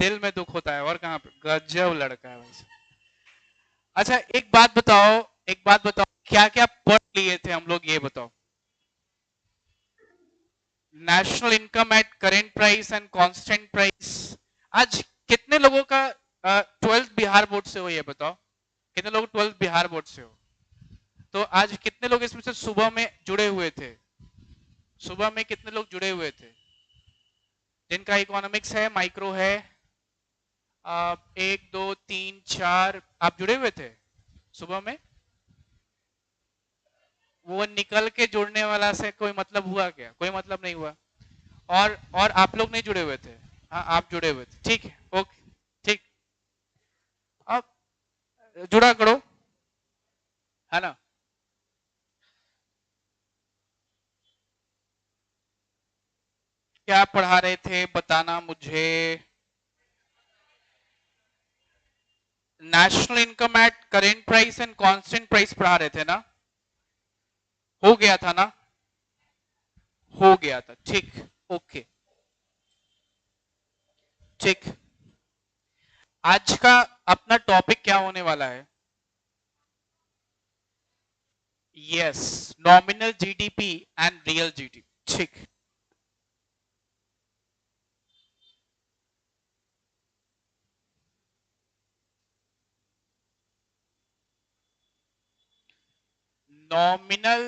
दिल में दुख होता है और कहां पे, गजब लड़का है भाई। अच्छा एक बात बताओ, एक बात बताओ, क्या क्या पढ़ लिए थे हम लोग, ये बताओ। National income eight current price and constant price. आज कितने लोगों का 12th बिहार बोर्ड से हो, ये बताओ। कितने लोग 12th बिहार बोर्ड से हो? तो आज कितने लोग इसमें से सुबह में जुड़े हुए थे? सुबह में कितने लोग जुड़े हुए थे जिनका इकोनॉमिक्स है, माइक्रो है? एक दो तीन चार, आप जुड़े हुए थे सुबह में? वो निकल के जुड़ने वाला से कोई मतलब हुआ क्या? कोई मतलब नहीं हुआ। और आप लोग नहीं जुड़े हुए थे? हाँ आप जुड़े हुए थे, ठीक है, ओके, ठीक। अब जुड़ा करो, है ना। क्या पढ़ा रहे थे बताना मुझे। National income eight current price and constant price पढ़ा रहे थे ना? हो गया था ना? हो गया था, ठीक, ओके, ठीक। आज का अपना टॉपिक क्या होने वाला है? Yes, nominal GDP and real GDP, ठीक। Nominal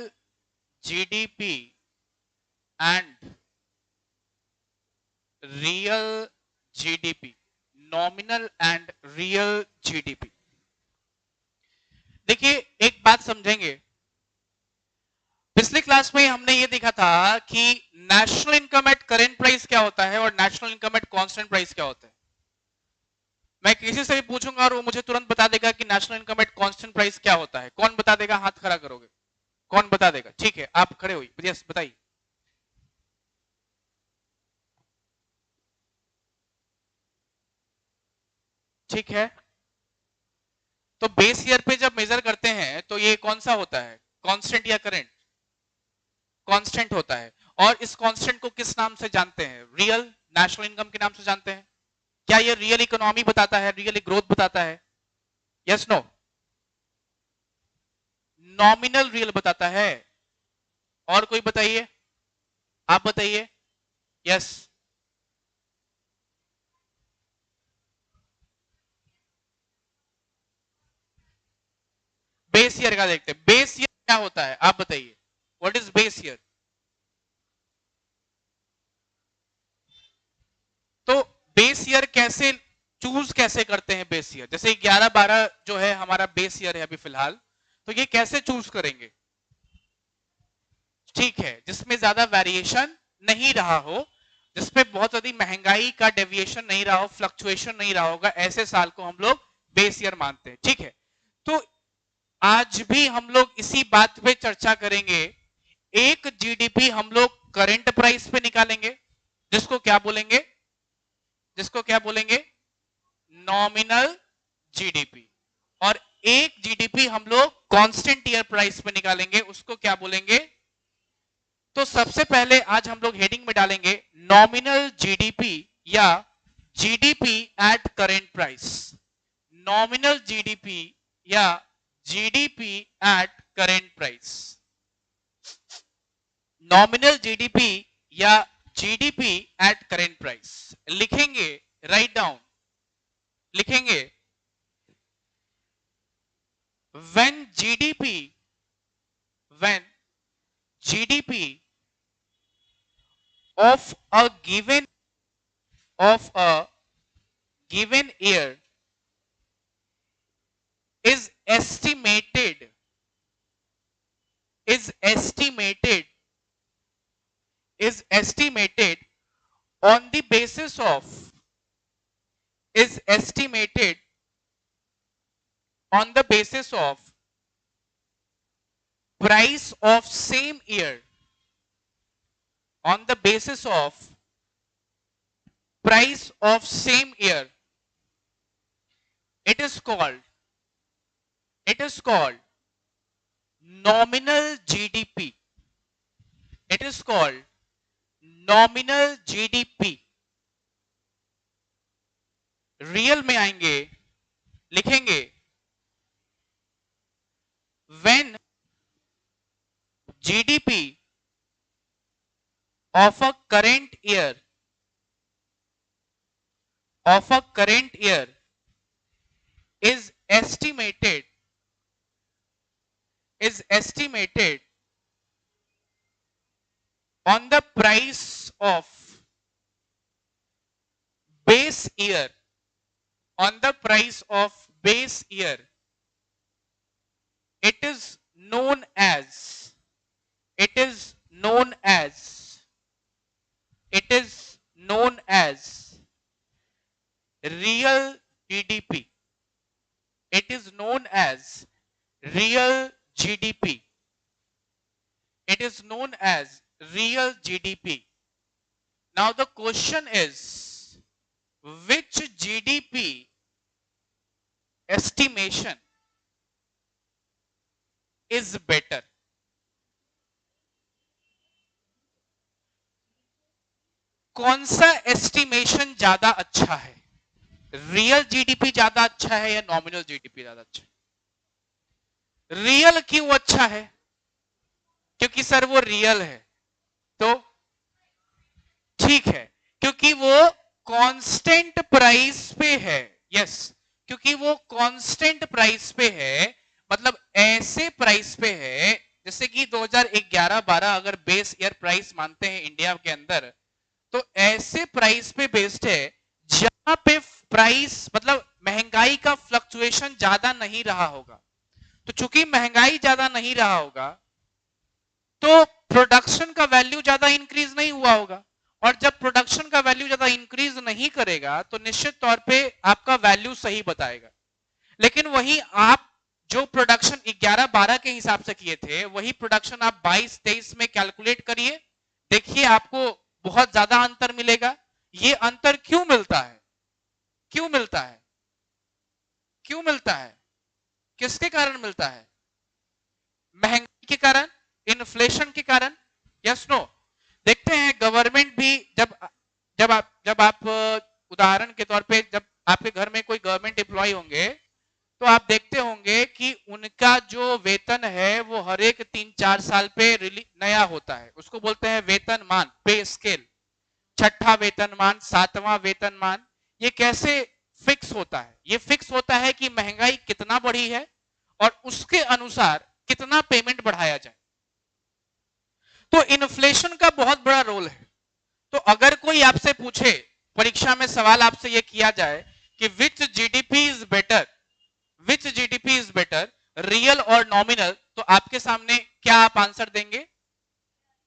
GDP and real GDP, nominal and real GDP. देखिए एक बात समझेंगे, पिछले क्लास में हमने ये देखा था कि national income eight current price क्या होता है और national income at constant price क्या होता है। मैं किसी से भी पूछूंगा और वो मुझे तुरंत बता देगा कि national income at constant price क्या होता है। कौन बता देगा? हाथ खड़ा करोगे, कौन बता देगा? ठीक है, आप खड़े हुई, यस बताइए। ठीक है, तो बेस ईयर पे जब मेजर करते हैं तो ये कौन सा होता है, कांस्टेंट या करेंट? कांस्टेंट होता है। और इस कांस्टेंट को किस नाम से जानते हैं? रियल नेशनल इनकम के नाम से जानते हैं। क्या ये रियल इकोनॉमी बताता है, रियल ग्रोथ बताता है? Yes no? नॉमिनल रियल बताता है। और कोई बताइए, आप बताइए। यस, बेस ईयर का देखते हैं। बेस ईयर क्या होता है आप बताइए, व्हाट इज बेस ईयर? तो बेस ईयर कैसे चूज कैसे करते हैं? बेस ईयर जैसे 11-12 जो है हमारा बेस ईयर है अभी फिलहाल, तो ये कैसे चूज करेंगे? ठीक है, जिसमें ज्यादा वेरिएशन नहीं रहा हो, जिसपे बहुत ज्यादा महंगाई का डेविएशन नहीं रहा हो, फ्लक्चुएशन नहीं रहा होगा, ऐसे साल को हम लोग बेस ईयर मानते हैं। ठीक है, तो आज भी हम लोग इसी बात पे चर्चा करेंगे। एक जीडीपी हम लोग करंट प्राइस पे निकालेंगे, जिसको क्या बोलेंगे? जिसको क्या बोलेंगे? Nominal GDP. और एक जीडीपी हम लोग कांस्टेंट ईयर प्राइस पे निकालेंगे, उसको क्या बोलेंगे? तो सबसे पहले आज हम लोग हेडिंग में डालेंगे नॉमिनल जीडीपी या GDP at current price. Nominal GDP या GDP at current price. Nominal GDP या जीडीपी एट करेंट प्राइस लिखेंगे, राइट डाउन, लिखेंगे when when GDP of a given year is estimated is estimated is estimated on the basis of is estimated on the basis of price of same year, on the basis of price of same year, it is called it is called nominal GDP. It is called nominal GDP. Real में आएंगे, लिखेंगे when GDP of a current year is estimated on the price of base year, it is known as it is known as real GDP. It is known as real GDP. It is known as real GDP. Now the question is, which GDP estimation is better? कौन सा estimation ज्यादा अच्छा है? Real GDP ज्यादा अच्छा है या nominal GDP ज्यादा अच्छा है? रियल क्यों अच्छा है? क्योंकि सर वो रियल है, तो ठीक है, क्योंकि वो कांस्टेंट प्राइस पे है। यस, क्योंकि वो कांस्टेंट प्राइस पे है, मतलब ऐसे प्राइस पे है जैसे कि 2011-12 अगर बेस ईयर प्राइस मानते हैं इंडिया के अंदर, तो ऐसे प्राइस पे बेस्ड है जहां पे प्राइस मतलब महंगाई का फ्लक्चुएशन ज्यादा नहीं रहा होगा। तो चूंकि महंगाई ज्यादा नहीं रहा होगा तो प्रोडक्शन का वैल्यू ज्यादा इंक्रीज नहीं हुआ होगा, और जब प्रोडक्शन का वैल्यू ज्यादा इंक्रीज नहीं करेगा तो निश्चित तौर पे आपका वैल्यू सही बताएगा। लेकिन वही आप जो प्रोडक्शन 11-12 के हिसाब से किए थे वही प्रोडक्शन आप 22-23 में कैलकुलेट करिए, देखिए आपको बहुत ज्यादा अंतर मिलेगा। ये अंतर क्यों मिलता है? क्यों मिलता है? क्यों मिलता है? किसके कारण मिलता है? महंगाई के कारण, इन्फ्लेशन के कारण, यस नो? देखते हैं गवर्नमेंट भी जब आप उदाहरण के तौर पे जब आपके घर में कोई गवर्नमेंट एम्प्लॉय होंगे तो आप देखते होंगे कि उनका जो वेतन है वो हर एक 3-4 साल पे नया होता है, उसको बोलते हैं वेतनमान, पे स्केल। छठा वेतनमान, 7वां वेतनमान, ये कैसे फिक्स होता है? ये फिक्स होता है कि महंगाई कितना बढ़ी है और उसके अनुसार कितना पेमेंट बढ़ाया जाए। तो इन्फ्लेशन का बहुत बड़ा रोल है। तो अगर कोई आपसे पूछे, परीक्षा में सवाल आपसे यह किया जाए कि विच जीडीपी इज बेटर, रियल और नॉमिनल, तो आपके सामने क्या आप आंसर देंगे?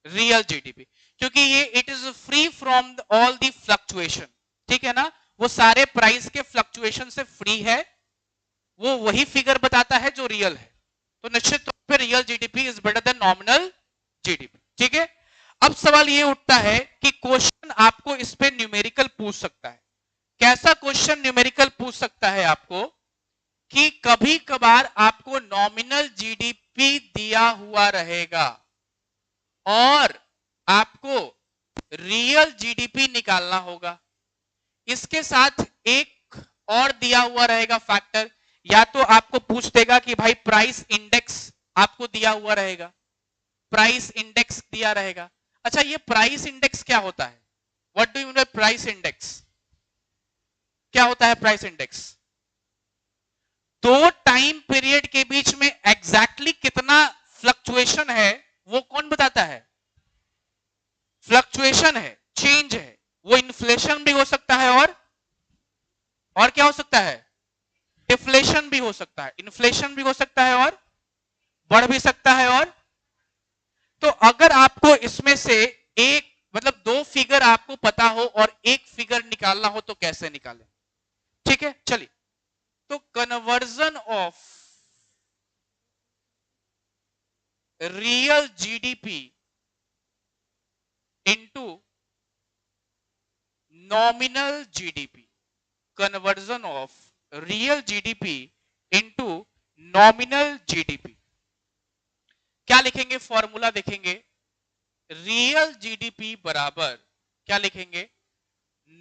रियल जीडीपी, क्योंकि ये it is free from all the fluctuation, ठीक है ना? वो सारे प्राइस के फ्लक्चुएशन से फ्री है, वो वही फिगर बताता है जो रियल है। तो निश्चित तौर पे real GDP is better than nominal GDP, ठीक है? अब सवाल ये उठता है कि क्वेश्चन आपको इस पे न्यूमेरिकल पूछ सकता है। कैसा क्वेश्चन न्यूमेरिकल पूछ सकता है आपको कि कभी कभार आपको नॉमिनल जीडीपी दिया हुआ रहेगा और आपको रियल जीडीपी निकालना होगा, इसके साथ एक और दिया हुआ रहेगा फैक्टर, या तो आपको पूछ देगा कि भाई प्राइस इंडेक्स आपको दिया हुआ रहेगा, प्राइस इंडेक्स दिया रहेगा। अच्छा, ये प्राइस इंडेक्स क्या होता है? What do you mean by price index? क्या होता है प्राइस इंडेक्स? दो टाइम पीरियड के बीच में एग्जैक्टली कितना फ्लक्चुएशन है वो कौन बताता है? फ्लक्चुएशन है, चेंज है, वो इन्फ्लेशन भी हो सकता है और क्या हो सकता है? डिफ्लेशन भी हो सकता है, इन्फ्लेशन भी हो सकता है और बढ़ भी सकता है। और तो अगर आपको इसमें से एक मतलब दो फिगर आपको पता हो और एक फिगर निकालना हो तो कैसे निकालें? ठीक है, चलिए। तो conversion of real GDP into nominal GDP, conversion of real GDP into nominal GDP, क्या लिखेंगे? फॉर्मूला देखेंगे, रियल जीडीपी बराबर क्या लिखेंगे?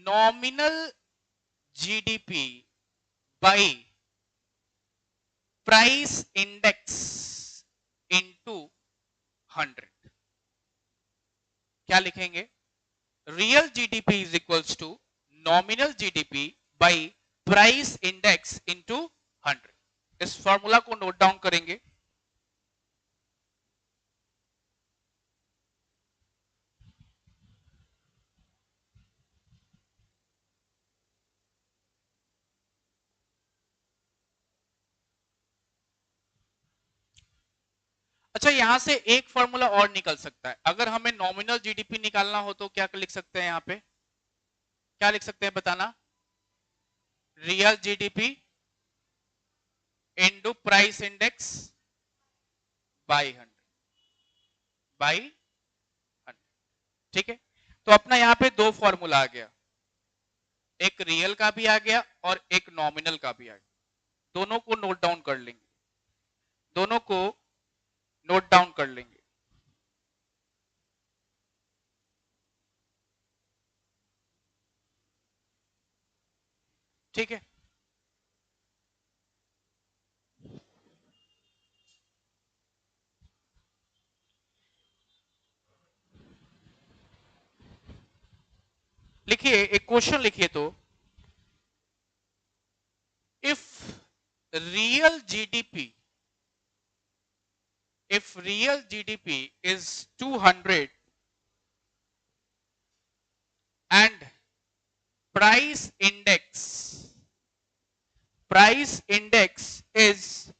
Nominal GDP by price index into 100। क्या लिखेंगे? Real GDP is equals to nominal GDP by price index into 100। इस formula को नोट डाउन करेंगे। अच्छा, यहां से एक फॉर्मूला और निकल सकता है। अगर हमें नॉमिनल जीडीपी निकालना हो तो क्या लिख सकते हैं? यहां पे क्या लिख सकते हैं बताना? Real GDP into price index by 100 by 100। ठीक है, तो अपना यहां पे दो फॉर्मूला आ गया, एक रियल का भी आ गया और एक नॉमिनल का भी आ गया। दोनों को नोट डाउन कर लेंगे, दोनों को नोट डाउन कर लेंगे। ठीक है, लिखिए, एक क्वेश्चन लिखिए तो, if real GDP if real GDP is 200 and price index is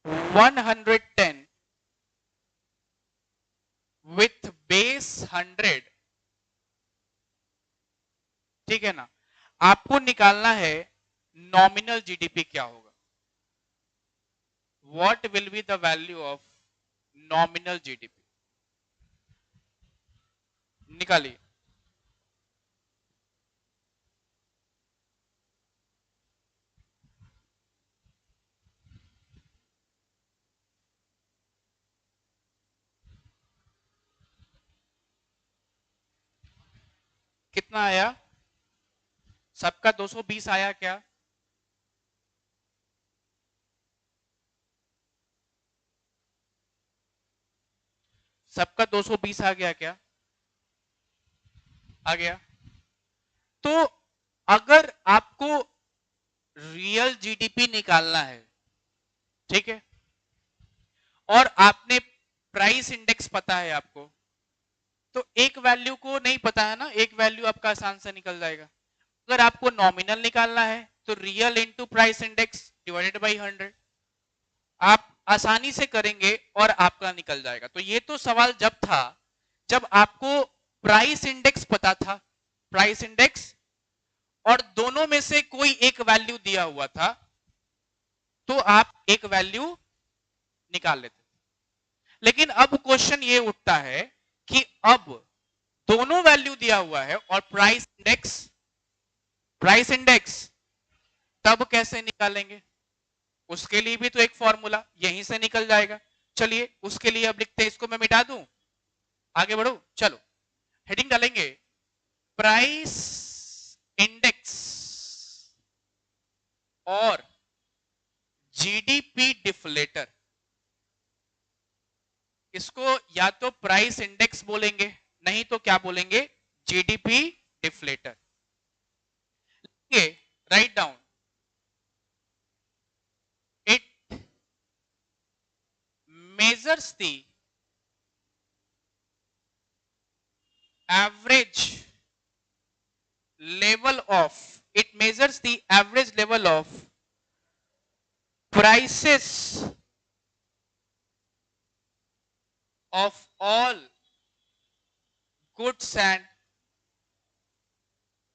110 with base 100, ठीक है ना? आपको निकालना है नॉमिनल जीडीपी क्या होगा। What will be the value of nominal GDP? निकालिए। कितना आया? सबका 220 आया क्या? सबका 220 आ गया क्या? आ गया। तो अगर आपको रियल जीडीपी निकालना है, ठीक है, और आपने प्राइस इंडेक्स पता है आपको, तो एक वैल्यू को नहीं पता है ना, एक वैल्यू आपका आसान से निकल जाएगा। अगर आपको नॉमिनल निकालना है तो real into price index divided by 100, आप आसानी से करेंगे और आपका निकल जाएगा। तो ये तो सवाल जब था जब आपको प्राइस इंडेक्स पता था, प्राइस इंडेक्स, और दोनों में से कोई एक वैल्यू दिया हुआ था, तो आप एक वैल्यू निकाल लेते। लेकिन अब क्वेश्चन ये उठता है कि अब दोनों वैल्यू दिया हुआ है और प्राइस इंडेक्स तब कैसे निकालेंगे? उसके लिए भी तो एक फॉर्मूला यहीं से निकल जाएगा। चलिए उसके लिए अब लिखते हैं, इसको मैं मिटा दूं, आगे बढ़ो। चलो हेडिंग डालेंगे, प्राइस इंडेक्स और जीडीपी डिफ्लेटर। इसको या तो प्राइस इंडेक्स बोलेंगे, नहीं तो क्या बोलेंगे? GDP deflator. Write down, it measures the average level of prices of all goods and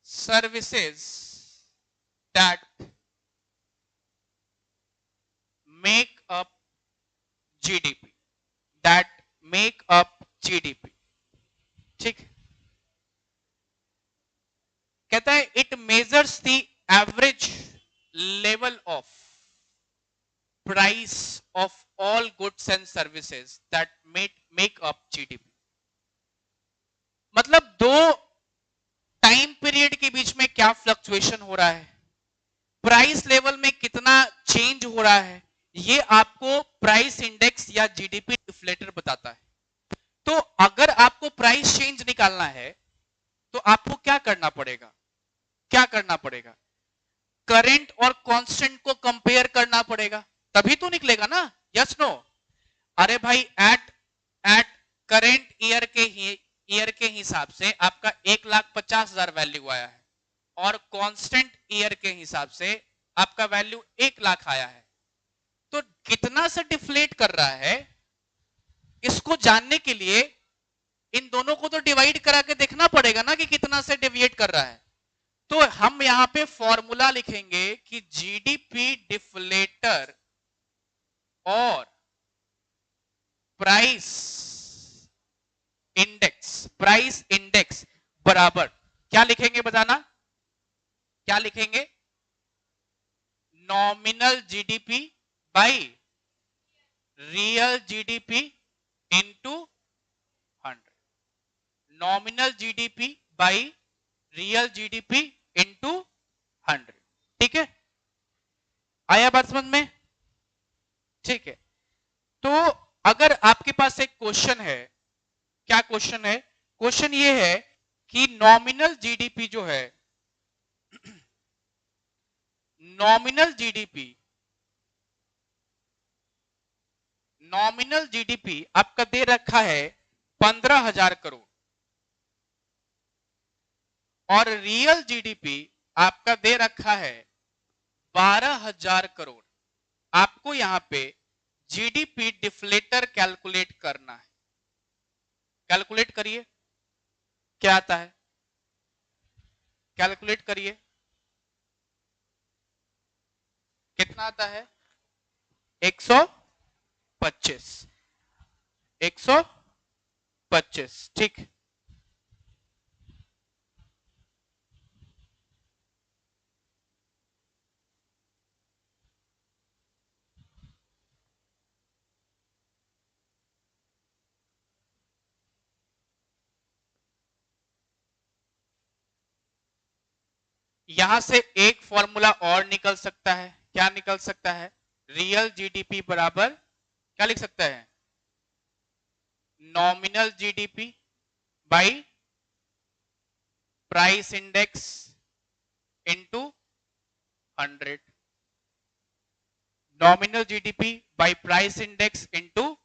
services that make up GDP, ठीक। कहता है it measures the average level of price of all goods and services that make up GDP. मतलब दो time period के बीच में क्या fluctuation हो रहा है, प्राइस लेवल में कितना चेंज हो रहा है, ये आपको प्राइस इंडेक्स या जीडीपी डिफ्लेटर बताता है। तो अगर आपको प्राइस चेंज निकालना है तो आपको क्या करना पड़ेगा, क्या करना पड़ेगा, करंट और कांस्टेंट को कंपेयर करना पड़ेगा, तभी तो निकलेगा ना, यस नो। अरे भाई एट एट करंट ईयर के हिसाब से आपका 1,50,000 वैल्यू आया है और कांस्टेंट ईयर के हिसाब से आपका वैल्यू 1,00,000 आया है, तो कितना से डिफ्लेट कर रहा है, इसको जानने के लिए इन दोनों को तो डिवाइड करा के देखना पड़ेगा ना कि कितना से डेविएट कर रहा है। तो हम यहां पे फॉर्मूला लिखेंगे कि जीडीपी डिफ्लेटर और प्राइस इंडेक्स बराबर क्या लिखेंगे, बताना क्या लिखेंगे, nominal GDP by real GDP into 100, nominal GDP by real GDP into 100। ठीक है, आया बात समझ में? ठीक है, तो अगर आपके पास एक क्वेश्चन है, क्या क्वेश्चन है, क्वेश्चन ये है कि नॉमिनल जीडीपी जो है, नॉमिनल जीडीपी आपका दे रखा है 15,000 करोड़ और रियल जीडीपी आपका दे रखा है 12,000 करोड़। आपको यहां पे जीडीपी डिफ्लेटर कैलकुलेट करना है, कैलकुलेट करिए क्या आता है, कैलकुलेट करिए कितना आता है, 125, 125, ठीक। यहां से एक फॉर्मूला और निकल सकता है, क्या निकल सकता है, रियल जीडीपी बराबर क्या लिख सकता है, nominal GDP by price index into 100, nominal GDP by price index into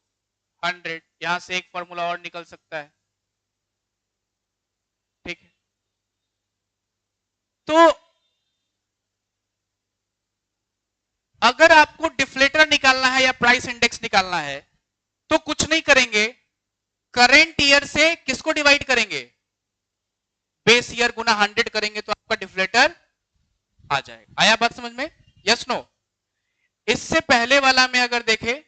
100, यहां से एक फॉर्मूला और निकल सकता है। ठीक है, तो अगर आपको डिफ्लेटर निकालना है या प्राइस इंडेक्स निकालना है तो कुछ नहीं करेंगे, करेंट ईयर से किसको डिवाइड करेंगे, बेस ईयर गुना 100 करेंगे तो आपका डिफ्लेटर आ जाएगा। आया बात समझ में, यस नो। इससे पहले वाला में अगर देखें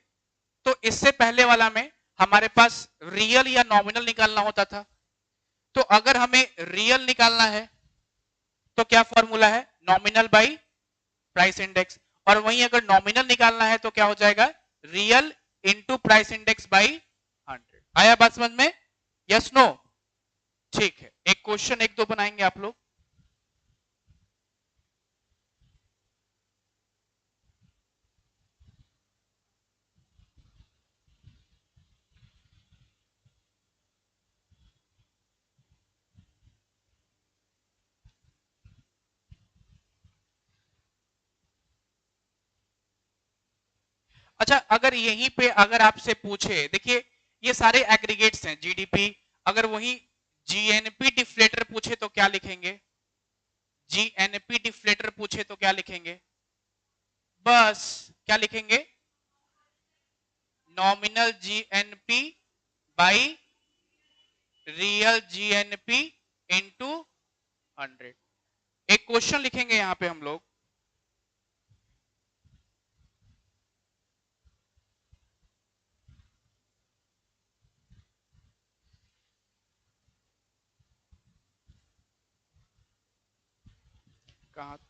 तो इससे पहले वाला में हमारे पास रियल या नॉमिनल निकालना होता था, तो अगर हमें रियल निकालना है तो क्या फॉर्मूला है, नॉमिनल बाई प्राइस इंडेक्स, और वहीं अगर नॉमिनल निकालना है तो क्या हो जाएगा, real into price index by 100। आया बात समझ में, यस नो। ठीक है, एक क्वेश्चन एक दो बनाएंगे आप लोग। अच्छा, अगर यहीं पे अगर आपसे पूछे, देखिए ये सारे एग्रीगेट्स हैं जीडीपी, अगर वही जीएनपी डिफ्लेटर पूछे तो क्या लिखेंगे, जीएनपी डिफ्लेटर पूछे तो क्या लिखेंगे, बस क्या लिखेंगे, nominal GNP by real GNP into 100। एक क्वेश्चन लिखेंगे यहां पे हम लोग, कहां था,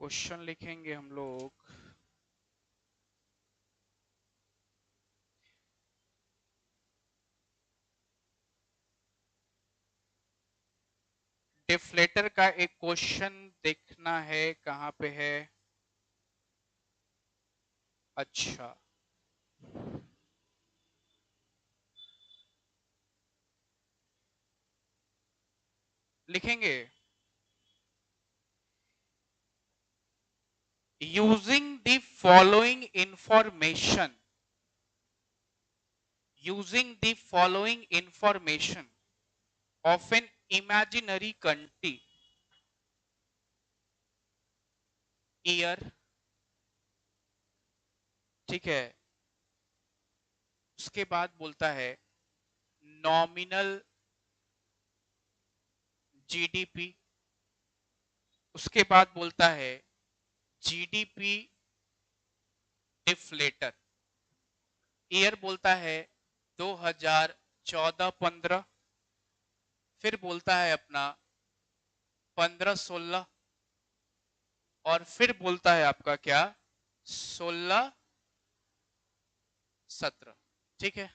क्वेश्चन लिखेंगे हम लोग। डिफ्लेटर का एक क्वेश्चन देखना है, कहां पे है। अच्छा, लिखेंगे using the following information, using the following information of an imaginary country, year, ठीक है, उसके बाद बोलता है नॉमिनल जीडीपी, उसके बाद बोलता है जीडीपी डिफ्लेटर, ईयर बोलता है 2014-15, फिर बोलता है अपना 15-16, और फिर बोलता है आपका क्या 16-17, ठीक है।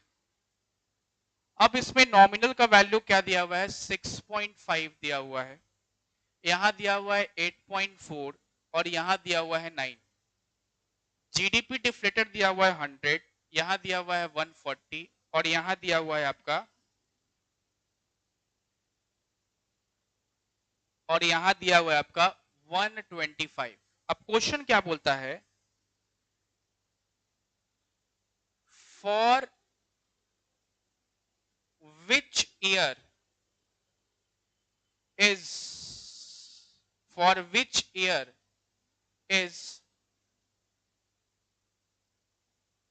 अब इसमें नॉमिनल का वैल्यू क्या दिया हुआ है 6.5 दिया हुआ है, यहां दिया हुआ है 8.4 और यहां दिया हुआ है 9। जीडीपी डिफ्लेटेड दिया हुआ है 100, यहां दिया हुआ है 140 और यहां दिया हुआ है आपका, और यहां दिया हुआ है आपका 125। अब क्वेश्चन क्या बोलता है, for which year is, for which year is,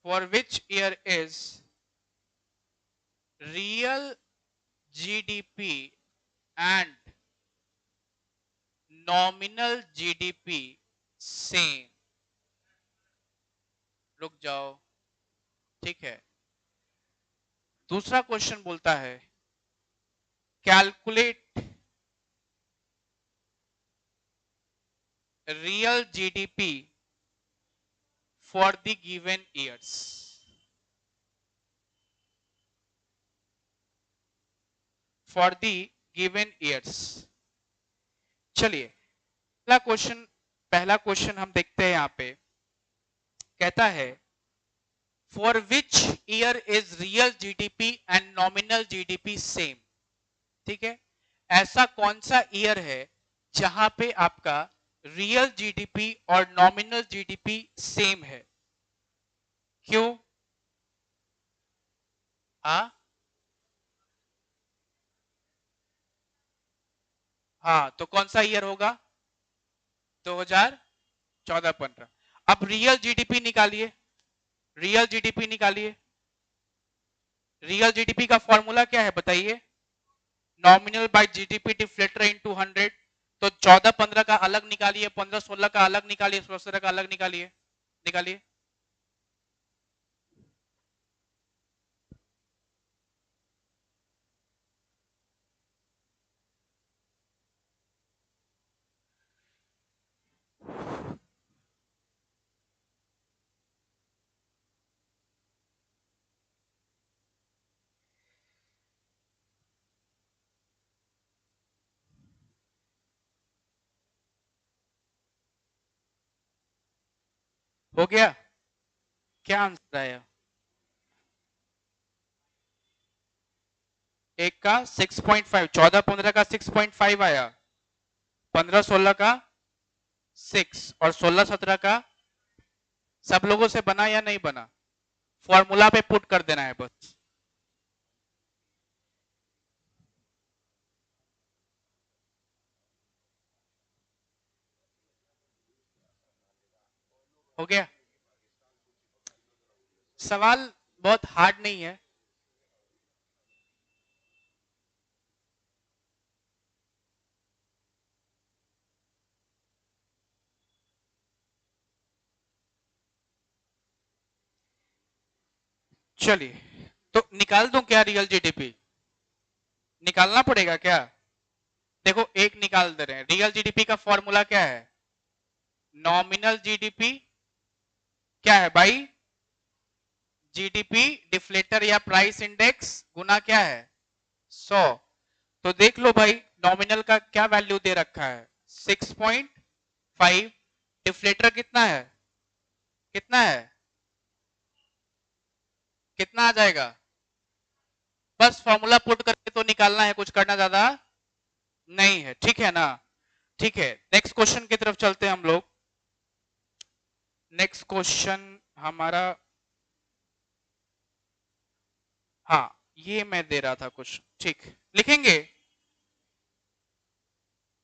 for which year is real GDP and nominal GDP same। रुक जाओ, ठीक है। दूसरा क्वेश्चन बोलता है calculate real GDP for the given years, for the given years. चलिए पहला क्वेश्चन हम देखते हैं। यहां पे कहता है for which year is real GDP and nominal GDP same, ठीक है। ऐसा कौन सा ईयर है जहां पे आपका रियल जीडीपी और नॉमिनल जीडीपी सेम है, क्यों? हाँ, तो कौन सा ईयर होगा 2014-15। अब रियल जीडीपी निकालिए, रियल जीडीपी निकालिए। रियल जीडीपी का फॉर्मूला क्या है बताइए, nominal by GDP deflator into 100। तो 14-15 का अलग निकालिए, 15-16 का अलग निकालिए, 16 का अलग निकालिए, निकालिए। हो गया? क्या आंसर आया? एक का 6.5, 14-15 का 6.5 आया, 15-16 का 6 और 16-17 का। सब लोगों से बना या नहीं बना? फॉर्मूला पे पुट कर देना है बस। हो गया? सवाल बहुत हार्ड नहीं है। चलिए, तो निकाल दूं क्या रियल जीडीपी? निकालना पड़ेगा क्या? देखो एक निकाल दे रहे हैं। रियल जीडीपी का फॉर्मूला क्या है? नॉमिनल जीडीपी क्या है भाई, जीडीपी डिफ्लेटर या प्राइस इंडेक्स गुना क्या है 100। तो देख लो भाई नॉमिनल का क्या वैल्यू दे रखा है 6.5, डिफ्लेटर कितना है, कितना है, कितना आ जाएगा, बस फॉर्मूला पुट करके तो निकालना है, कुछ करना ज्यादा नहीं है, ठीक है ना। ठीक है, नेक्स्ट क्वेश्चन की तरफ चलते हैं हम लोग। नेक्स्ट क्वेश्चन हमारा, हाँ ये मैं दे रहा था कुछ, ठीक, लिखेंगे,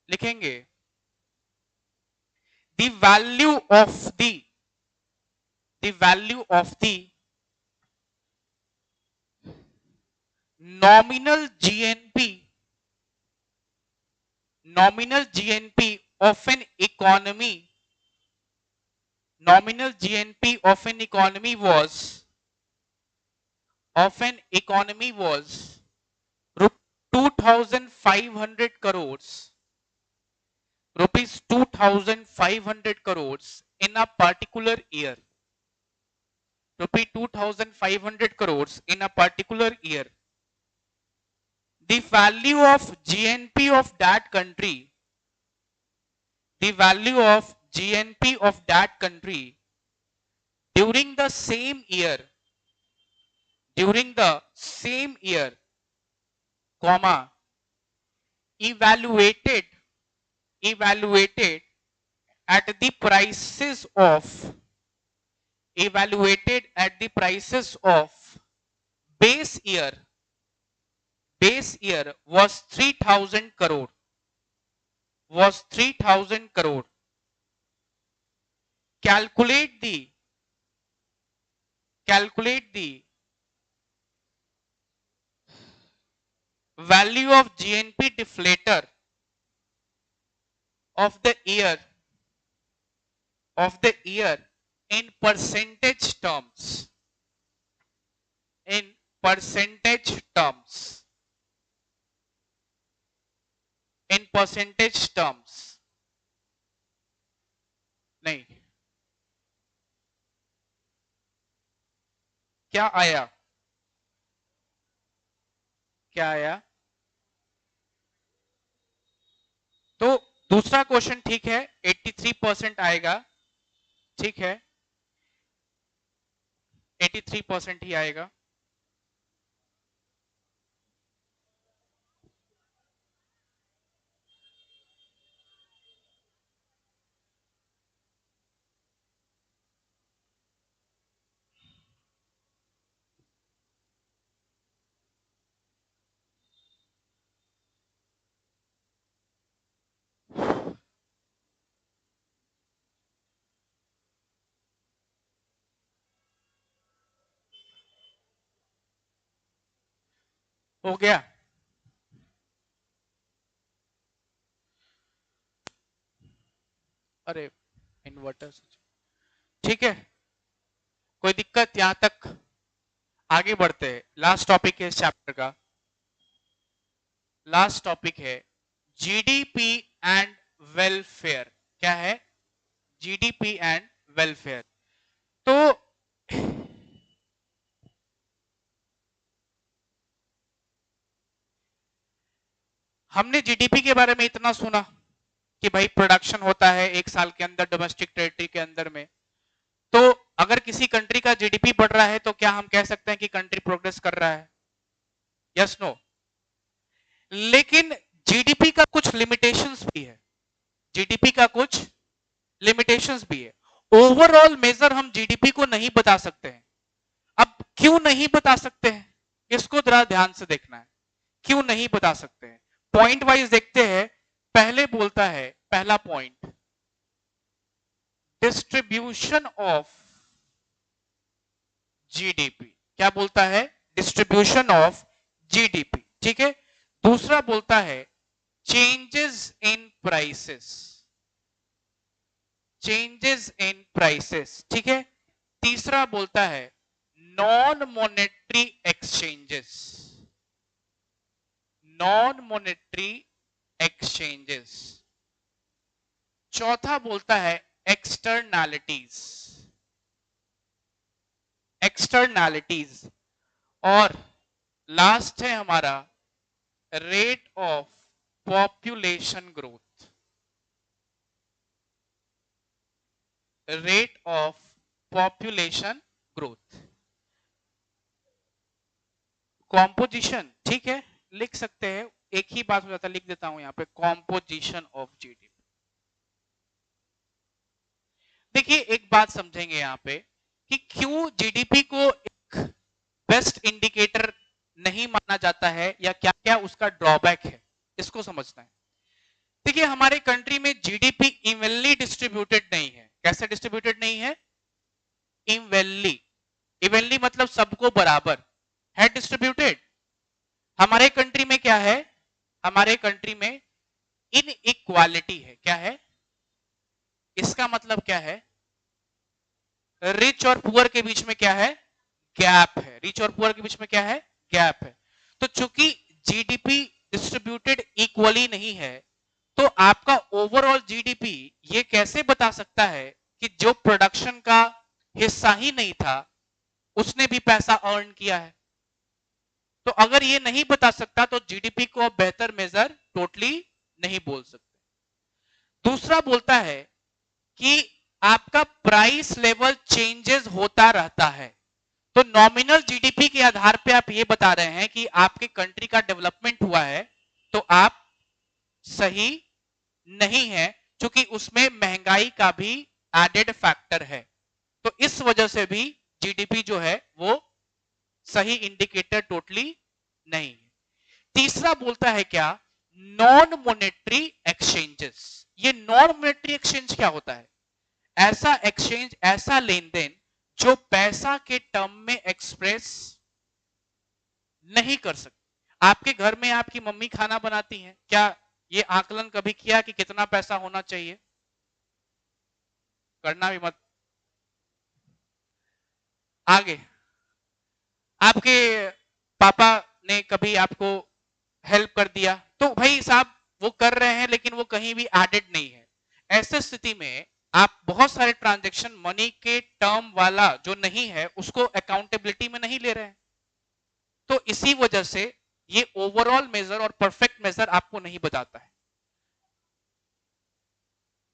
लिखेंगे the value of the value of the nominal GNP, nominal GNP of an economy, nominal GNP of an economy was, of an economy was 2500 crores, rupees 2500 crores in a particular year, rupees 2500 crores in a particular year. The value of GNP of that country, the value of GNP of that country during the same year, during the same year, comma, evaluated, evaluated at the prices of, evaluated at the prices of base year, base year was 3000 crore, was 3000 crore. Calculate the, calculate the value of GNP deflator of the year, of the year in percentage terms, in percentage terms, in percentage terms, नहीं, क्या आया, क्या आया, तो दूसरा question ठीक है 83% आएगा, ठीक है 83% ही आएगा। हो गया, अरे इन्वर्टर, ठीक है, कोई दिक्कत यहां तक, आगे बढ़ते हैं, लास्ट टॉपिक है इस चैप्टर का, लास्ट टॉपिक है जीडीपी एंड वेलफेयर। क्या है, जीडीपी एंड वेलफेयर। तो हमने जीडीपी के बारे में इतना सुना कि भाई प्रोडक्शन होता है एक साल के अंदर डोमेस्टिक टेरिटरी के अंदर में, तो अगर किसी कंट्री का जीडीपी बढ़ रहा है तो क्या हम कह सकते हैं कि कंट्री प्रोग्रेस कर रहा है, यस नो। लेकिन जीडीपी का कुछ लिमिटेशंस भी है, जीडीपी का कुछ लिमिटेशंस भी है, ओवरऑल मेजर हम जीडीपी को नहीं बता सकते हैं। अब क्यों नहीं बता सकते हैं, इसको जरा ध्यान से देखना है, क्यों नहीं बता सकते हैं, पॉइंट वाइज देखते हैं। पहले बोलता है, पहला पॉइंट, डिस्ट्रीब्यूशन ऑफ जीडीपी, क्या बोलता है, डिस्ट्रीब्यूशन ऑफ जीडीपी, ठीक है। दूसरा बोलता है changes in prices, changes in prices, ठीक है। तीसरा बोलता है non monetary exchanges, non monetary exchanges. चौथा बोलता है एक्सटर्नैलिटीज, एक्सटर्नैलिटीज। और लास्ट है हमारा rate of population growth, rate of population growth. Composition, ठीक है, लिख सकते हैं, एक ही बात हो जाता है, लिख देता हूं यहां पे कॉम्पोजिशन ऑफ जीडीपी। देखिए एक बात समझेंगे यहां पे कि क्यों जीडीपी को एक बेस्ट इंडिकेटर नहीं माना जाता है या क्या क्या उसका ड्रॉबैक है, इसको समझना है। देखिए हमारे कंट्री में जीडीपी इवनली डिस्ट्रीब्यूटेड नहीं है। कैसे डिस्ट्रीब्यूटेड नहीं है? इवनली, इवनली मतलब सबको बराबर है डिस्ट्रीब्यूटेड। हमारे कंट्री में क्या है? हमारे कंट्री में इनइक्वालिटी है। क्या है? इसका मतलब क्या है? रिच और पुअर के बीच में क्या है? गैप है। रिच और पुअर के बीच में क्या है? गैप है। तो चूंकि जीडीपी डिस्ट्रीब्यूटेड इक्वली नहीं है, तो आपका ओवरऑल जीडीपी ये कैसे बता सकता है कि जो प्रोडक्शन का हिस्सा ही नहीं था उसने भी पैसा अर्न किया है? तो अगर ये नहीं बता सकता तो जीडीपी को आप बेहतर मेजर टोटली नहीं बोल सकते। दूसरा बोलता है कि आपका प्राइस लेवल चेंजेस होता रहता है। तो नॉमिनल जीडीपी के आधार पे आप ये बता रहे हैं कि आपके कंट्री का डेवलपमेंट हुआ है, तो आप सही नहीं है, क्योंकि उसमें महंगाई का भी एडेड फैक्टर है। तो इस वजह से भी जीडीपी जो है वो सही इंडिकेटर टोटली नहीं है। तीसरा बोलता है क्या? Non monetary exchanges. ये नॉन मॉनेटरी एक्सचेंज क्या होता है? ऐसा एक्सचेंज, ऐसा लेन देन जो पैसा के टर्म में एक्सप्रेस नहीं कर सकते। आपके घर में आपकी मम्मी खाना बनाती हैं, क्या ये आकलन कभी किया कि कितना पैसा होना चाहिए? करना भी मत। आगे, आपके पापा ने कभी आपको हेल्प कर दिया, तो भाई साहब वो कर रहे हैं लेकिन वो कहीं भी एडेड नहीं है। ऐसे स्थिति में आप बहुत सारे ट्रांजैक्शन मनी के टर्म वाला जो नहीं है उसको अकाउंटेबिलिटी में नहीं ले रहे हैं। तो इसी वजह से ये ओवरऑल मेजर और परफेक्ट मेजर आपको नहीं बताता है।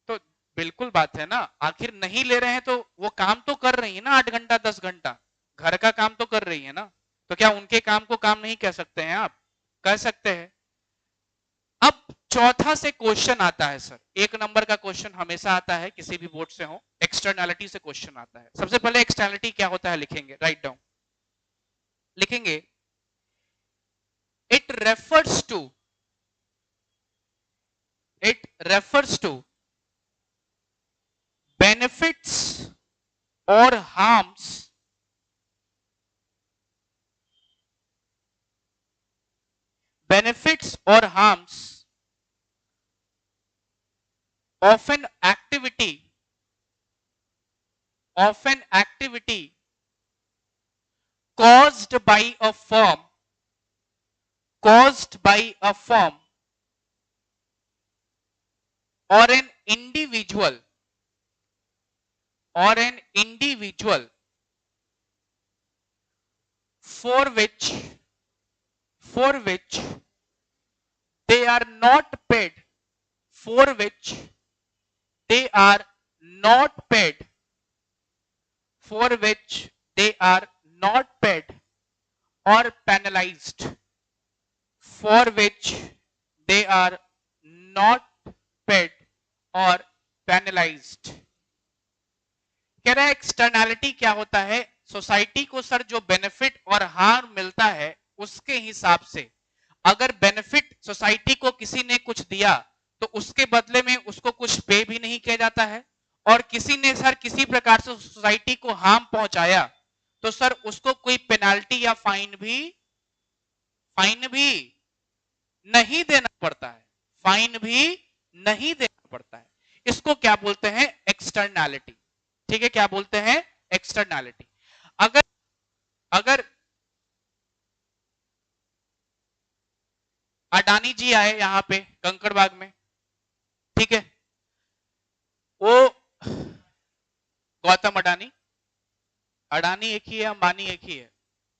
तो बिल्कुल बात है ना, आखिर नहीं ले रहे हैं तो वो काम तो कर रही है ना, 8 घंटा 10 घंटा घर का काम तो कर रही है ना, तो क्या उनके काम को काम नहीं कह सकते हैं आप? कह सकते हैं। अब चौथा से क्वेश्चन आता है सर, 1 नंबर का क्वेश्चन हमेशा आता है किसी भी बोर्ड से हो, एक्सटर्नैलिटी से क्वेश्चन आता है। सबसे पहले एक्सटर्नैलिटी क्या होता है लिखेंगे, राइट डाउन लिखेंगे। It refers to, it refers to benefits और harms benefits or harms of an activity caused by a firm, caused by a firm or an individual, or an individual for which they are not paid, for which they are not paid, for which they are not paid or penalized, for which they are not paid or penalized। कह रहा है externality क्या होता है? Society को sir जो benefit और harm मिलता है उसके हिसाब से, अगर बेनिफिट सोसाइटी को किसी ने कुछ दिया तो उसके बदले में उसको कुछ पे भी नहीं किया जाता है, और किसी ने सर किसी प्रकार से सोसाइटी को हार्म पहुंचाया तो सर उसको कोई पेनाल्टी या फाइन भी नहीं देना पड़ता है, फाइन भी नहीं देना पड़ता है। इसको क्या बोलते हैं? एक्सटर्नैलिटी। ठीक है, क्या बोलते हैं? एक्सटर्नैलिटी। अगर अगर अडानी जी आए यहां पे कंकड़बाग में, ठीक है, वो गौतम अडानी, अडानी एक ही है, अंबानी एक ही है,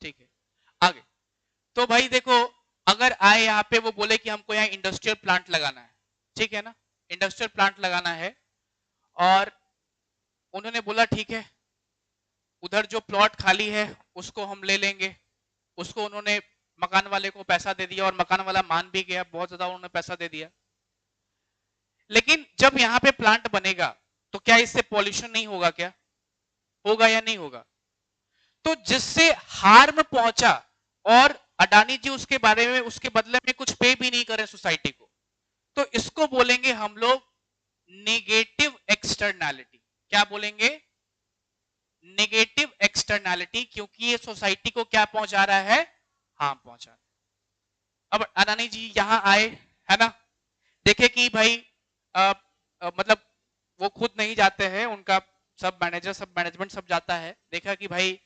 ठीक है। आगे, तो भाई देखो, अगर आए यहाँ पे वो बोले कि हमको यहाँ इंडस्ट्रियल प्लांट लगाना है, ठीक है ना, इंडस्ट्रियल प्लांट लगाना है, और उन्होंने बोला ठीक है, उधर जो प्लॉट खाली है उसको हम ले लेंगे, उसको उन्होंने मकान वाले को पैसा दे दिया और मकान वाला मान भी गया, बहुत ज्यादा उन्होंने पैसा दे दिया। लेकिन जब यहाँ पे प्लांट बनेगा तो क्या इससे पॉल्यूशन नहीं होगा? क्या होगा या नहीं होगा? तो जिससे हार्म पहुंचा और अडानी जी उसके बारे में, उसके बदले में कुछ पे भी नहीं करें सोसाइटी को, तो इसको बोलेंगे हम लोग नेगेटिव एक्सटर्नैलिटी। क्या बोलेंगे? नेगेटिव एक्सटर्नैलिटी, क्योंकि ये सोसाइटी को क्या पहुंचा रहा है? हार्म पहुंचा रहा है। अब अडानी जी यहां आए, है ना, देखे कि भाई मतलब वो खुद नहीं जाते हैं, उनका सब मैनेजर, सब मैनेजमेंट सब जाता है, देखा कि भाई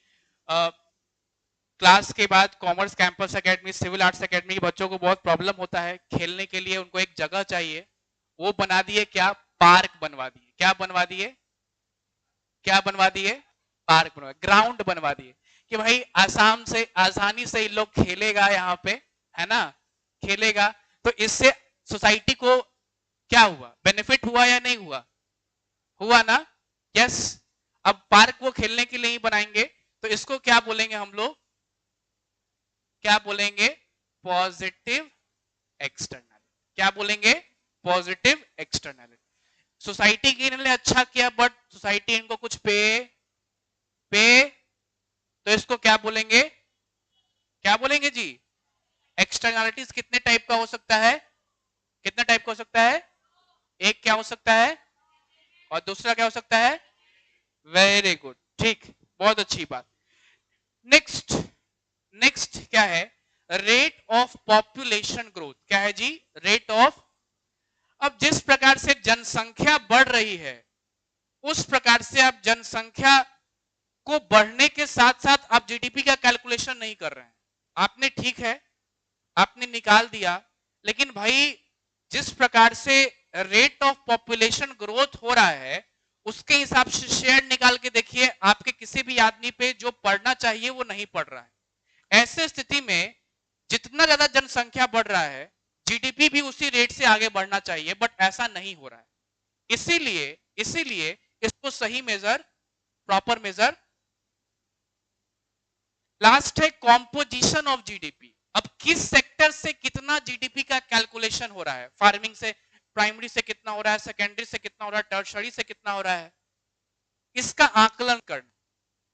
क्लास के बाद commerce campus academy, civil arts academy के बच्चों को बहुत प्रॉब्लम होता है, खेलने के लिए उनको एक जगह चाहिए, वो बना दिए क्या? पार्क बनवा दिए। क्या बनवा दिए? क्या बनवा दिए? पार्क बनवा, ग्राउंड बनवा दिए कि भाई आसाम से, आसानी से इन लोग खेलेगा यहाँ पे, है ना, खेलेगा। तो इससे सोसाइटी को क्या हुआ? बेनिफिट हुआ या नहीं हुआ? हुआ ना? यस। अब पार्क वो खेलने के लिए ही बनाएंगे, तो इसको क्या बोलेंगे हम लोग? क्या बोलेंगे? Positive externality. क्या बोलेंगे? Positive externality. सोसाइटी के लिए अच्छा किया, बट सोसाइटी इनको कुछ पे तो इसको क्या बोलेंगे? क्या बोलेंगे जी? एक्सटर्नैलिटीज कितने टाइप का हो सकता है? कितने टाइप का हो सकता है? एक क्या हो सकता है, और दूसरा क्या हो सकता है? वेरी गुड, ठीक, बहुत अच्छी बात। नेक्स्ट, नेक्स्ट क्या है? Rate of population growth. क्या है जी? रेट ऑफ, अब जिस प्रकार से जनसंख्या बढ़ रही है, उस प्रकार से आप जनसंख्या को बढ़ने के साथ साथ आप जीडीपी का कैलकुलेशन नहीं कर रहे हैं। आपने, ठीक है, आपने निकाल दिया, लेकिन भाई जिस प्रकार से रेट ऑफ पॉपुलेशन ग्रोथ हो रहा है, उसके हिसाब से शेयर निकाल के देखिए, आपके किसी भी आदमी पे जो पढ़ना चाहिए वो नहीं पढ़ रहा है। ऐसे स्थिति में जितना ज्यादा जनसंख्या बढ़ रहा है, जीडीपी भी उसी रेट से आगे बढ़ना चाहिए, बट ऐसा नहीं हो रहा है। इसीलिए इसीलिए इसको सही मेजर, प्रॉपर मेजर। लास्ट है कॉम्पोजिशन ऑफ जीडीपी। अब किस सेक्टर से कितना जीडीपी का कैलकुलेशन हो रहा है? फार्मिंग से, प्राइमरी से कितना हो रहा है, सेकेंडरी से कितना हो रहा है, टर्शरी से कितना हो रहा है, इसका आकलन करना।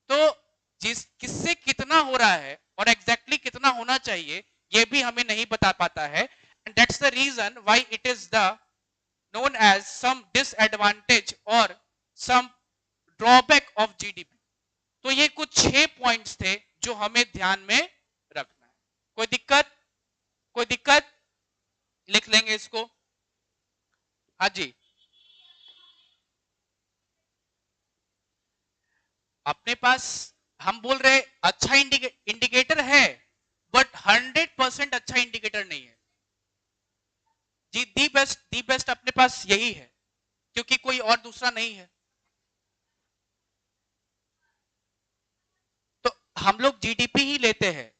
तो जिस किससे कितना हो रहा है और एग्जैक्टली कितना होना चाहिए, यह भी हमें नहीं बता पाता है। And that's the reason why it is the known as some disadvantage or some drawback of GDP। तो ये कुछ 6 पॉइंट्स थे जो हमें ध्यान में रखना है। कोई दिक्कत? कोई दिक्कत? लिख लेंगे इसको। हाँ जी, अपने पास हम बोल रहे अच्छा इंडिकेटर है, बट 100% अच्छा इंडिकेटर नहीं है जी। दी बेस्ट अपने पास यही है, क्योंकि कोई और दूसरा नहीं है। तो हम लोग जीडीपी ही लेते हैं,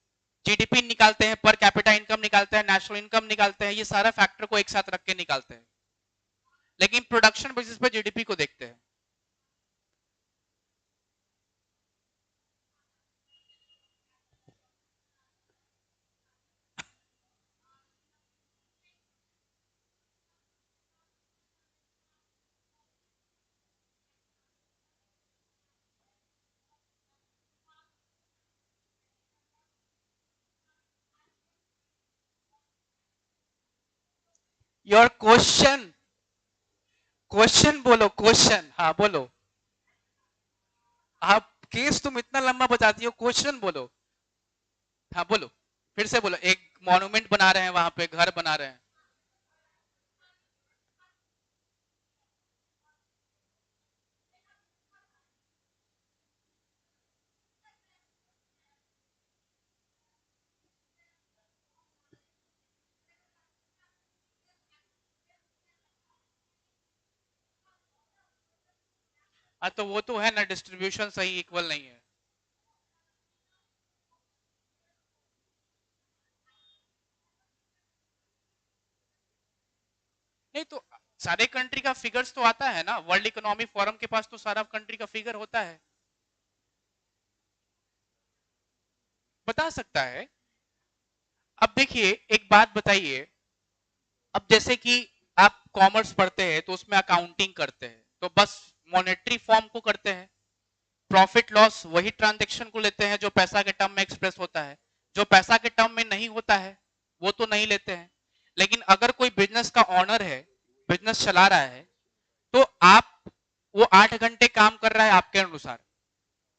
जीडीपी निकालते हैं, पर कैपिटा इनकम निकालते हैं, नेशनल इनकम निकालते हैं, ये सारा फैक्टर को एक साथ रख के निकालते हैं, लेकिन प्रोडक्शन बेसिस पे जीडीपी को देखते हैं। योर क्वेश्चन, क्वेश्चन बोलो, क्वेश्चन, हाँ बोलो। आप केस तुम इतना लंबा बताती हो, क्वेश्चन बोलो। हाँ बोलो, फिर से बोलो। एक मॉन्यूमेंट बना रहे हैं, वहां पे घर बना रहे हैं। हाँ तो वो तो है ना, डिस्ट्रीब्यूशन सही इक्वल नहीं है। नहीं तो सारे कंट्री का फिगर्स तो आता है ना, वर्ल्ड इकोनॉमिक फोरम के पास तो सारा कंट्री का फिगर होता है, बता सकता है। अब देखिए एक बात बताइए, अब जैसे कि आप कॉमर्स पढ़ते हैं तो उसमें अकाउंटिंग करते हैं, तो बस मॉनेटरी फॉर्म को करते हैं, प्रॉफिट लॉस वही ट्रांजेक्शन को लेते हैं जो पैसा के टर्म में एक्सप्रेस होता है, जो पैसा के टर्म में नहीं होता है वो तो नहीं लेते हैं। लेकिन अगर कोई बिजनेस का ऑनर है, बिजनेस चला रहा है, तो आप, वो 8 घंटे काम कर रहा है आपके अनुसार,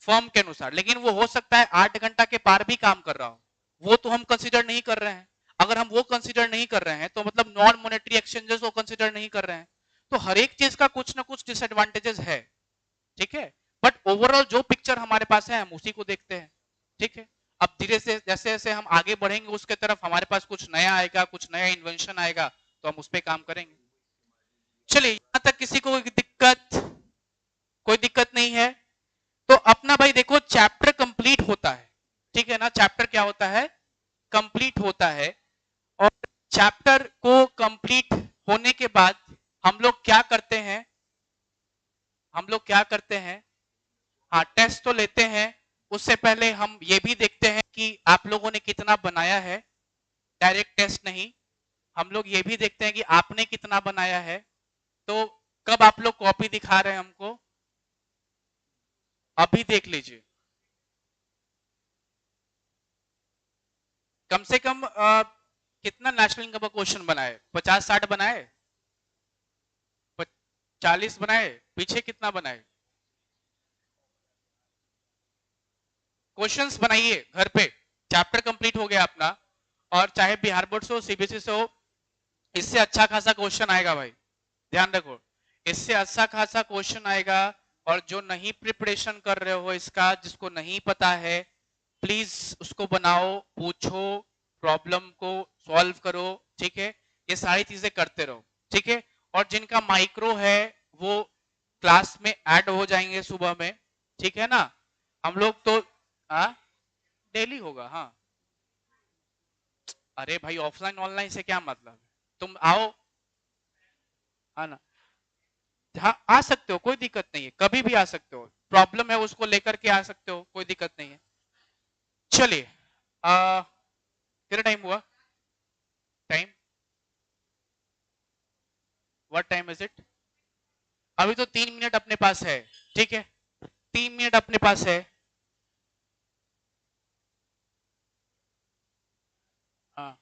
फर्म के अनुसार, लेकिन वो हो सकता है 8 घंटा के पार भी काम कर रहा हो, वो तो हम कंसिडर नहीं कर रहे हैं। अगर हम वो कंसिडर नहीं कर रहे हैं तो मतलब नॉन मॉनेटरी एक्सचेंजेस को कंसिडर नहीं कर रहे हैं। तो हर एक चीज का कुछ ना कुछ डिसएडवांटेजेस है, ठीक है। बट ओवरऑल जो पिक्चर हमारे पास है हम उसी को देखते हैं, ठीक है। अब धीरे से जैसे जैसे हम आगे बढ़ेंगे उसके तरफ, हमारे पास कुछ नया आएगा, कुछ नया इन्वेंशन आएगा, तो हम उस पर काम करेंगे। चलिए यहां तक किसी को कोई दिक्कत नहीं है। तो अपना भाई देखो चैप्टर कंप्लीट होता है, ठीक है ना, चैप्टर क्या होता है, कंप्लीट होता है। और चैप्टर को कंप्लीट होने के बाद हम लोग क्या करते हैं, हम लोग क्या करते हैं, हाँ टेस्ट तो लेते हैं। उससे पहले हम ये भी देखते हैं कि आप लोगों ने कितना बनाया है, डायरेक्ट टेस्ट नहीं, हम लोग ये भी देखते हैं कि आपने कितना बनाया है। तो कब आप लोग कॉपी दिखा रहे हैं हमको, अभी देख लीजिए। कम से कम कितना नेशनल इनकम का क्वेश्चन बनाए, 50-60 बनाए, 40 बनाए, पीछे कितना बनाए, क्वेश्चंस बनाइए घर पे। चैप्टर कंप्लीट हो गया अपना, और चाहे बिहार बोर्ड से हो, सीबीएसई से हो, इससे अच्छा खासा क्वेश्चन आएगा भाई, ध्यान रखो, इससे अच्छा खासा क्वेश्चन आएगा। और जो नहीं प्रिपरेशन कर रहे हो इसका, जिसको नहीं पता है, प्लीज उसको बनाओ, पूछो, प्रॉब्लम को सॉल्व करो, ठीक है, ये सारी चीजें करते रहो, ठीक है। और जिनका माइक्रो है वो क्लास में ऐड हो जाएंगे सुबह में, ठीक है ना। हम लोग तो डेली होगा, हाँ। अरे भाई ऑफलाइन ऑनलाइन से क्या मतलब है, तुम आओ, है ना, हाँ आ सकते हो, कोई दिक्कत नहीं है, कभी भी आ सकते हो, प्रॉब्लम है उसको लेकर के आ सकते हो, कोई दिक्कत नहीं है। चलिए कितना टाइम हुआ, time, what time is it, अभी तो 3 मिनट अपने पास है, ठीक है, 3 मिनट अपने पास है। हाँ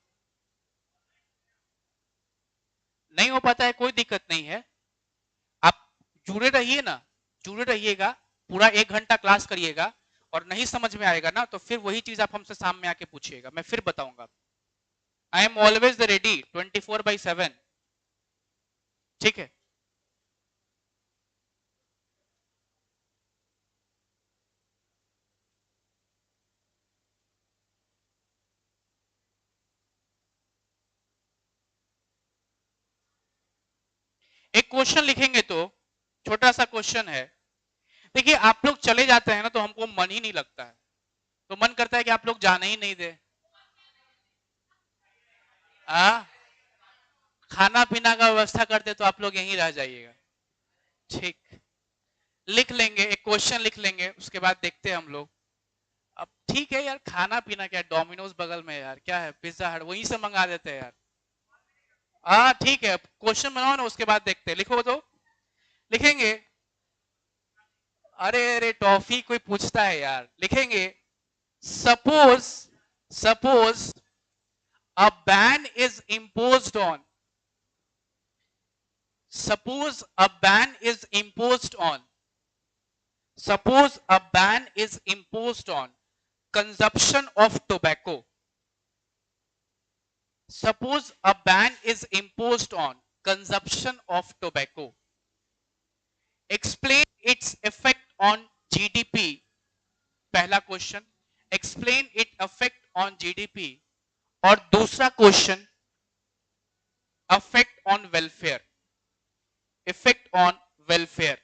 नहीं हो पाता है, कोई दिक्कत नहीं है, आप जुड़े रहिए ना, जुड़े रहिएगा, पूरा 1 घंटा क्लास करिएगा, और नहीं समझ में आएगा ना तो फिर वही चीज आप हमसे सामने आके पूछिएगा, मैं फिर बताऊंगा। I am always the ready 24/7, ठीक है। एक क्वेश्चन लिखेंगे तो, छोटा सा क्वेश्चन है, देखिए आप लोग चले जाते हैं ना तो हमको मन ही नहीं लगता है, तो मन करता है कि आप लोग जाने ही नहीं दे, आ? खाना पीना का व्यवस्था कर दे तो आप लोग यहीं रह जाइएगा, ठीक, लिख लेंगे, एक क्वेश्चन लिख लेंगे, उसके बाद देखते हैं हम लोग। अब ठीक है यार, खाना पीना क्या, डोमिनोज बगल में यार, क्या है, पिज्जा हट वहीं से मंगा देते हैं यार। हाँ ठीक है, क्वेश्चन बनाओ ना, उसके बाद देखते हैं, लिखो तो, लिखेंगे। अरे अरे टॉफी कोई पूछता है यार, लिखेंगे। Suppose, suppose a ban is imposed on, suppose a ban is imposed on, suppose a ban is imposed on consumption of tobacco, suppose a ban is imposed on consumption of tobacco, explain its effect on GDP, पहला question, explain its effect on GDP, और दूसरा question, effect on welfare, effect on welfare,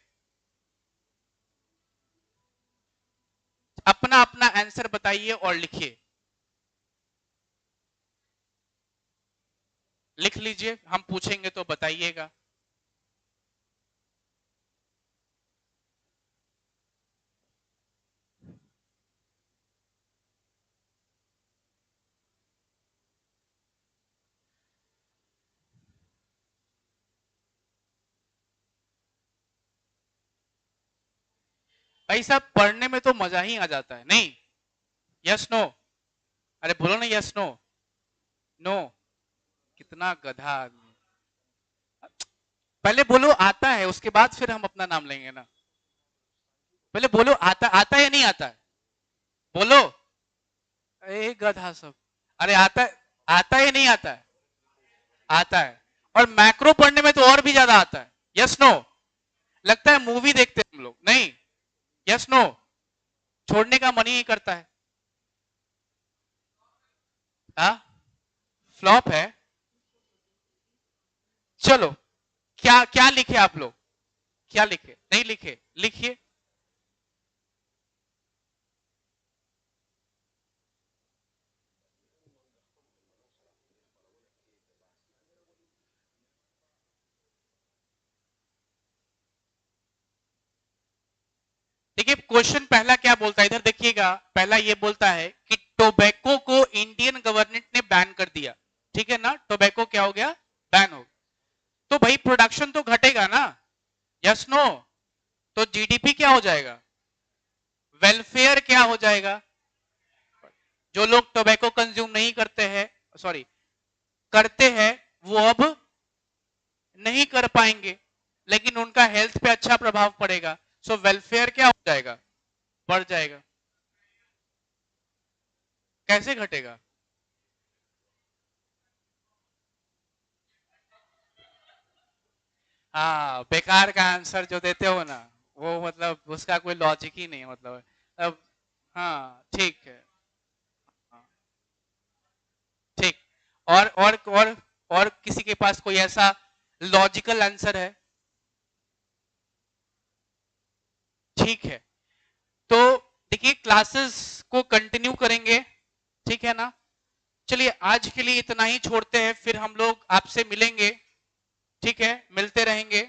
बताइए और लिखिए, लिख लीजिए, हम पूछेंगे तो बताइएगा। भाई साहब पढ़ने में तो मजा ही आ जाता है, नहीं? Yes no? अरे बोलो ना यस नो। नो? कितना गधा आदमी। पहले बोलो आता है, उसके बाद फिर हम अपना नाम लेंगे ना। पहले बोलो आता, आता है या नहीं आता है? बोलो। ए गधा सब। अरे आता, आता है या नहीं आता है? आता है। और मैक्रो पढ़ने में तो और भी ज्यादा आता है। Yes no? लगता है मूवी देखते हैं हम लोग, नहीं? Yes no? छोड़ने का मन ही नहीं करता है। हाँ, फ्लॉप है। चलो, क्या क्या लिखे आप लोग? क्या लिखे? नहीं लिखे? लिखिए। देखिए क्वेश्चन पहला क्या बोलता है, इधर देखिएगा। पहला ये बोलता है कि टोबैको को इंडियन गवर्नमेंट ने बैन कर दिया। ठीक है ना? टोबैको क्या हो गया? बैन हो। तो भाई प्रोडक्शन तो घटेगा ना? Yes no? तो जीडीपी क्या हो जाएगा? वेलफेयर क्या हो जाएगा? जो लोग टोबैको कंज्यूम नहीं करते हैं, सॉरी करते हैं, वो अब नहीं कर पाएंगे, लेकिन उनका हेल्थ पे अच्छा प्रभाव पड़ेगा। सो वेलफेयर क्या हो जाएगा? बढ़ जाएगा। कैसे घटेगा? हाँ, बेकार का आंसर जो देते हो ना, वो मतलब उसका कोई लॉजिक ही नहीं है, मतलब अब। हाँ ठीक है। हाँ, ठीक। और किसी के पास कोई ऐसा लॉजिकल आंसर है? ठीक है। तो देखिए क्लासेस को कंटिन्यू करेंगे, ठीक है ना? चलिए आज के लिए इतना ही छोड़ते हैं, फिर हम लोग आपसे मिलेंगे। ठीक है, मिलते रहेंगे।